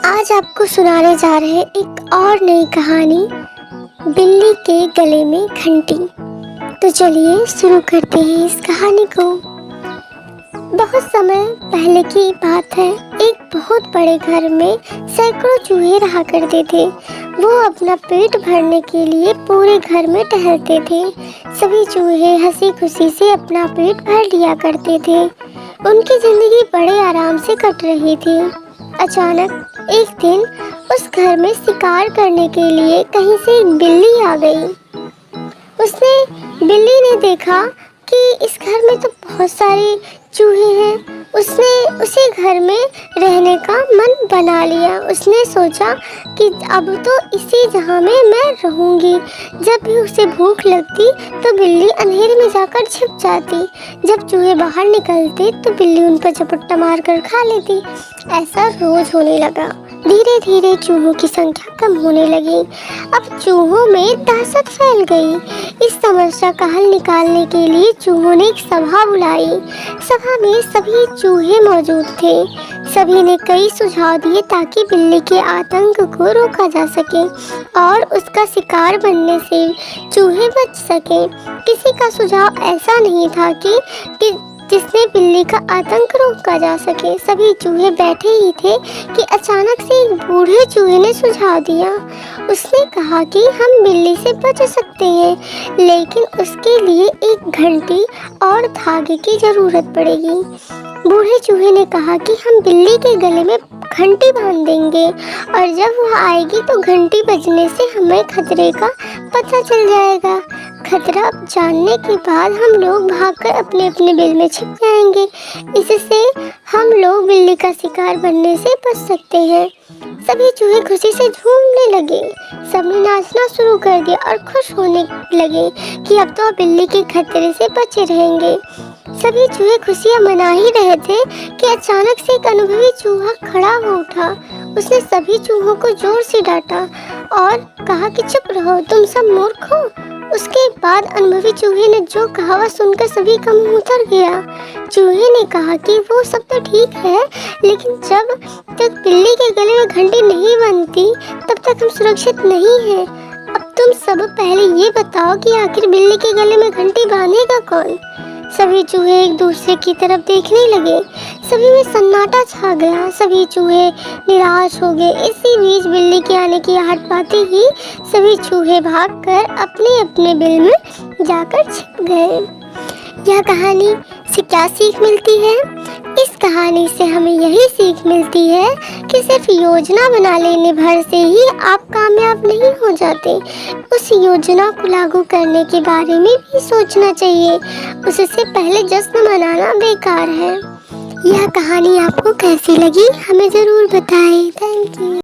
आज आपको सुनाने जा रहे हैं एक और नई कहानी, बिल्ली के गले में घंटी। तो चलिए शुरू करते हैं इस कहानी को। बहुत समय पहले की बात है। एक बहुत बड़े घर में सैकड़ों चूहे रहा करते थे। वो अपना पेट भरने के लिए पूरे घर में टहलते थे। सभी चूहे हंसी खुशी से अपना पेट भर लिया करते थे। उनकी जिंदगी बड़े आराम से कट रही थी। अचानक एक दिन उस घर में शिकार करने के लिए कहीं से एक बिल्ली आ गई। बिल्ली ने देखा कि इस घर में तो बहुत सारे चूहे हैं। उसने उसी घर में रहने का मन बना लिया। उसने सोचा कि अब तो इसी जगह में मैं रहूंगी। जब भी उसे भूख लगती तो बिल्ली अंधेरे में जाकर छिप जाती। जब चूहे बाहर निकलते तो बिल्ली उन पर झपट्टा मारकर खा लेती। ऐसा रोज होने लगा। धीरे धीरे चूहों की संख्या कम होने लगी। अब चूहों में दहशत फैल गई। इस समस्या का हल निकालने के लिए चूहों ने एक सभा बुलाई। सभा में सभी चूहे मौजूद थे। सभी ने कई सुझाव दिए ताकि बिल्ली के आतंक को रोका जा सके और उसका शिकार बनने से चूहे बच सके। किसी का सुझाव ऐसा नहीं था कि जिसने बिल्ली का आतंक रोका जा सके। सभी चूहे बैठे ही थे कि अचानक से एक बूढ़े चूहे ने सुझाव दिया। उसने कहा कि हम बिल्ली से बच सकते हैं, लेकिन उसके लिए एक घंटी और धागे की जरूरत पड़ेगी। बूढ़े चूहे ने कहा कि हम बिल्ली के गले में घंटी बांध देंगे और जब वह आएगी तो घंटी बजने से हमें खतरे का पता चल जाएगा। खतरा जानने के बाद हम लोग भागकर अपने अपने बिल में छिप जाएंगे। इससे हम लोग बिल्ली का शिकार बनने से बच सकते हैं। सभी चूहे खुशी से झूमने लगे। सबने नाचना शुरू कर दिया और खुश होने लगे कि अब तो बिल्ली के खतरे से बचे रहेंगे। सभी चूहे खुशियां मना ही रहे थे कि अचानक से एक अनुभवी चूहा खड़ा हो उठा। उसने सभी चूहों को जोर से डांटा और कहा कि चुप रहो, तुम सब मूर्ख हो। उसके बाद अनुभवी चूहे ने जो कहा वह सुनकर सभी का मुंह उतर गया। चूहे ने कहा कि वो सब तो ठीक है, लेकिन जब तक बिल्ली के गले में घंटी नहीं बनती तब तक हम सुरक्षित नहीं हैं। अब तुम सब पहले ये बताओ कि आखिर बिल्ली के गले में घंटी बांधेगा कौन? सभी चूहे एक दूसरे की तरफ देखने लगे। सभी में सन्नाटा छा गया। सभी चूहे निराश हो गए। इसी बीच बिल्ली के आने की आहट पाते ही सभी चूहे भागकर अपने अपने बिल में जाकर छिप गए। यह कहानी से क्या सीख मिलती है? इस कहानी से हमें यही सीख मिलती है कि सिर्फ योजना बना लेने भर से ही आप कामयाब नहीं हो जाते। उस योजना को लागू करने के बारे में भी सोचना चाहिए। उससे पहले जश्न मनाना बेकार है। यह कहानी आपको कैसी लगी हमें ज़रूर बताएं। Thank you.